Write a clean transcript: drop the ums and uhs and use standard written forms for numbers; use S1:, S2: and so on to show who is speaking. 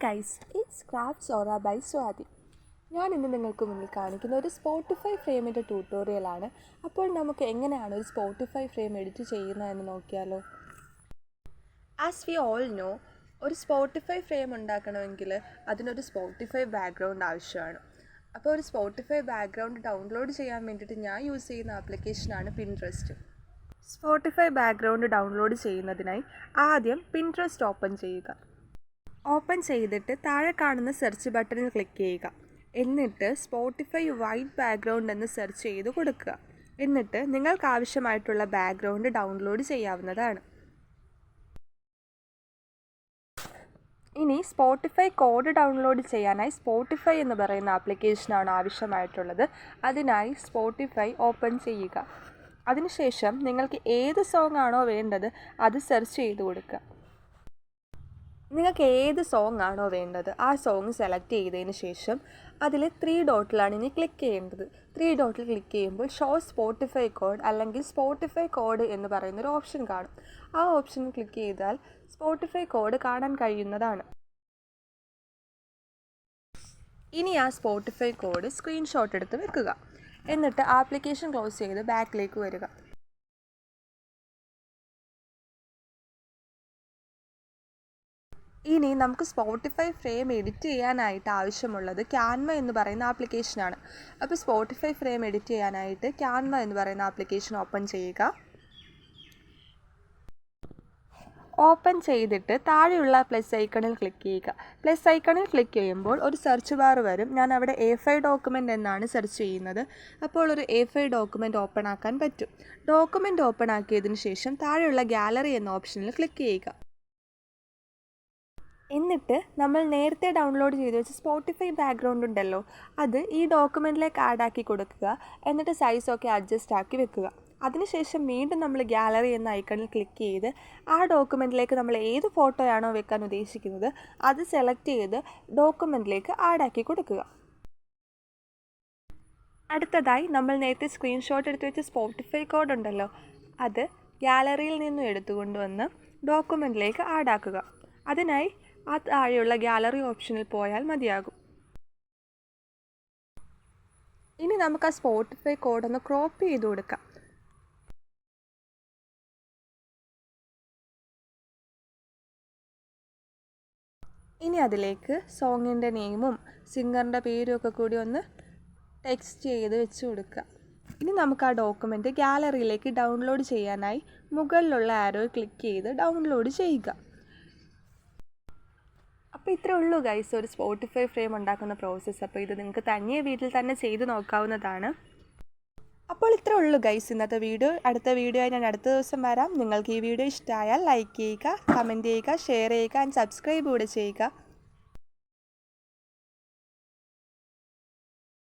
S1: Guys, it's craft സോറ by Swathi. ഞാൻ ഇന്ന് നിങ്ങൾക്ക് മുന്നിൽ കാണിക്കുന്ന ഒരു സ്പോട്ടിഫൈ ഫ്രെയിമിൻ്റെ ട്യൂട്ടോറിയലാണ്. അപ്പോൾ നമുക്ക് എങ്ങനെയാണ് ഒരു സ്പോട്ടിഫൈ ഫ്രെയിം എഡിറ്റ് ചെയ്യുന്നതെന്ന് നോക്കിയാലോ. ആസ് വി ഓൾ നോ, ഒരു സ്പോട്ടിഫൈ ഫ്രെയിം ഉണ്ടാക്കണമെങ്കിൽ അതിനൊരു സ്പോട്ടിഫൈ ബാക്ക്ഗ്രൗണ്ട് ആവശ്യമാണ്. അപ്പോൾ ഒരു സ്പോട്ടിഫൈ ബാക്ക്ഗ്രൗണ്ട് ഡൗൺലോഡ് ചെയ്യാൻ വേണ്ടിയിട്ട് ഞാൻ യൂസ് ചെയ്യുന്ന ആപ്ലിക്കേഷനാണ് പിൻട്രസ്റ്റ്. സ്പോട്ടിഫൈ ബാക്ക്ഗ്രൗണ്ട് ഡൗൺലോഡ് ചെയ്യുന്നതിനായി ആദ്യം പിൻട്രസ്റ്റ് ഓപ്പൺ ചെയ്യുക. ഓപ്പൺ ചെയ്തിട്ട് താഴെ കാണുന്ന സെർച്ച് ബട്ടണിൽ ക്ലിക്ക് ചെയ്യുക. എന്നിട്ട് സ്പോട്ടിഫൈ വൈറ്റ് ബാക്ക്ഗ്രൗണ്ട് എന്ന് സെർച്ച് ചെയ്ത് കൊടുക്കുക. എന്നിട്ട് നിങ്ങൾക്ക് ആവശ്യമായിട്ടുള്ള ബാക്ക്ഗ്രൗണ്ട് ഡൗൺലോഡ് ചെയ്യാവുന്നതാണ്. ഇനി സ്പോട്ടിഫൈ കോഡ് ഡൗൺലോഡ് ചെയ്യാനായി സ്പോട്ടിഫൈ എന്ന് പറയുന്ന ആപ്ലിക്കേഷനാണ് ആവശ്യമായിട്ടുള്ളത്. അതിനായി സ്പോട്ടിഫൈ ഓപ്പൺ ചെയ്യുക. അതിനുശേഷം നിങ്ങൾക്ക് ഏത് സോങ് ആണോ വേണ്ടത് അത് സെർച്ച് ചെയ്ത് കൊടുക്കുക. നിങ്ങൾക്ക് ഏത് സോങ് ആണോ വേണ്ടത് ആ സോങ് സെലക്ട് ചെയ്തതിന് ശേഷം അതിൽ 3 ഡോട്ടിലാണ് ഇനി ക്ലിക്ക് ചെയ്യേണ്ടത്. 3 ഡോട്ടിൽ ക്ലിക്ക് ചെയ്യുമ്പോൾ ഷോ സ്പോട്ടിഫൈ കോഡ് അല്ലെങ്കിൽ സ്പോട്ടിഫൈ കോഡ് എന്ന് പറയുന്നൊരു ഓപ്ഷൻ കാണും. ആ ഓപ്ഷനിൽ ക്ലിക്ക് ചെയ്താൽ സ്പോട്ടിഫൈ കോഡ് കാണാൻ കഴിയുന്നതാണ്. ഇനി ആ സ്പോട്ടിഫൈ കോഡ് സ്ക്രീൻഷോട്ട് എടുത്ത് വെക്കുക. എന്നിട്ട് ആപ്ലിക്കേഷൻ ക്ലോസ് ചെയ്ത് ബാക്കിലേക്ക് വരിക. ഇനി നമുക്ക് സ്പോട്ടിഫൈ ഫ്രെയിം എഡിറ്റ് ചെയ്യാനായിട്ട് ആവശ്യമുള്ളത് ക്യാൻവ എന്ന് പറയുന്ന ആപ്ലിക്കേഷനാണ്. അപ്പോൾ സ്പോട്ടിഫൈ ഫ്രെയിം എഡിറ്റ് ചെയ്യാനായിട്ട് ക്യാൻവ എന്ന് പറയുന്ന ആപ്ലിക്കേഷൻ ഓപ്പൺ ചെയ്യുക. ഓപ്പൺ ചെയ്തിട്ട് താഴെയുള്ള പ്ലസ് ഐക്കണിൽ ക്ലിക്ക് ചെയ്യുക. പ്ലസ് ഐക്കണിൽ ക്ലിക്ക് ചെയ്യുമ്പോൾ ഒരു സെർച്ച് ബാർ വരും. ഞാൻ അവിടെ A5 ഡോക്യുമെൻ്റ് എന്നാണ് സെർച്ച് ചെയ്യുന്നത്. അപ്പോൾ ഒരു A5 ഡോക്യുമെൻ്റ് ഓപ്പൺ ആക്കാൻ പറ്റും. ഡോക്യുമെൻ്റ് ഓപ്പൺ ആക്കിയതിന് ശേഷം താഴെയുള്ള ഗാലറി എന്ന ഓപ്ഷനിൽ ക്ലിക്ക് ചെയ്യുക. എന്നിട്ട് നമ്മൾ നേരത്തെ ഡൗൺലോഡ് ചെയ്ത് വെച്ച സ്പോട്ടിഫൈ ബാക്ക്ഗ്രൗണ്ട് ഉണ്ടല്ലോ, അത് ഈ ഡോക്യുമെൻറ്റിലേക്ക് ആഡ് ആക്കി കൊടുക്കുക. എന്നിട്ട് സൈസൊക്കെ അഡ്ജസ്റ്റ് ആക്കി വെക്കുക. അതിനുശേഷം വീണ്ടും നമ്മൾ ഗാലറി എന്ന ഐക്കണിൽ ക്ലിക്ക് ചെയ്ത് ആ ഡോക്യുമെൻറ്റിലേക്ക് നമ്മൾ ഏത് ഫോട്ടോയാണോ വെക്കാൻ ഉദ്ദേശിക്കുന്നത് അത് സെലക്ട് ചെയ്ത് ഡോക്യുമെൻറ്റിലേക്ക് ആഡ് ആക്കി കൊടുക്കുക. അടുത്തതായി നമ്മൾ നേരത്തെ സ്ക്രീൻഷോട്ട് എടുത്ത് വെച്ച സ്പോട്ടിഫൈ കോഡ് ഉണ്ടല്ലോ, അത് ഗാലറിയിൽ നിന്നും എടുത്തുകൊണ്ടുവന്ന് ഡോക്യുമെൻറ്റിലേക്ക് ആഡ് ആക്കുക. അതിനായി ആ താഴെയുള്ള ഗാലറി ഓപ്ഷനിൽ പോയാൽ മതിയാകും. ഇനി നമുക്ക് ആ സ്പോട്ടിഫൈ കോഡ് ഒന്ന് ക്രോപ്പ് ചെയ്ത് കൊടുക്കാം. ഇനി അതിലേക്ക് സോങ്ങിൻ്റെ നെയിമും സിംഗറിൻ്റെ പേരും ഒക്കെ കൂടി ഒന്ന് ടെക്സ്റ്റ് ചെയ്ത് വെച്ച് കൊടുക്കുക. ഇനി നമുക്ക് ആ ഡോക്യുമെൻ്റ് ഗാലറിയിലേക്ക് ഡൗൺലോഡ് ചെയ്യാനായി മുകളിലുള്ള ആരോ ക്ലിക്ക് ചെയ്ത് ഡൗൺലോഡ് ചെയ്യുക. അപ്പോൾ ഇത്രേ ഉള്ളൂ ഗൈസ്, ഒരു സ്പോട്ടിഫൈ ഫ്രെയിം ഉണ്ടാക്കുന്ന പ്രോസസ്സ്. അപ്പോൾ ഇത് നിങ്ങൾക്ക് തനിയെ വീട്ടിൽ തന്നെ ചെയ്ത് നോക്കാവുന്നതാണ്. അപ്പോൾ ഇത്രേ ഉള്ളൂ ഗൈസ് ഇന്നത്തെ വീഡിയോ. അടുത്ത വീഡിയോ ആയി ഞാൻ അടുത്ത ദിവസം വരാം. നിങ്ങൾക്ക് ഈ വീഡിയോ ഇഷ്ടമായാൽ ലൈക്ക് ചെയ്യുക, കമൻറ്റ് ചെയ്യുക, ഷെയർ ചെയ്യുക ആൻഡ് സബ്സ്ക്രൈബ് കൂടെ ചെയ്യുക.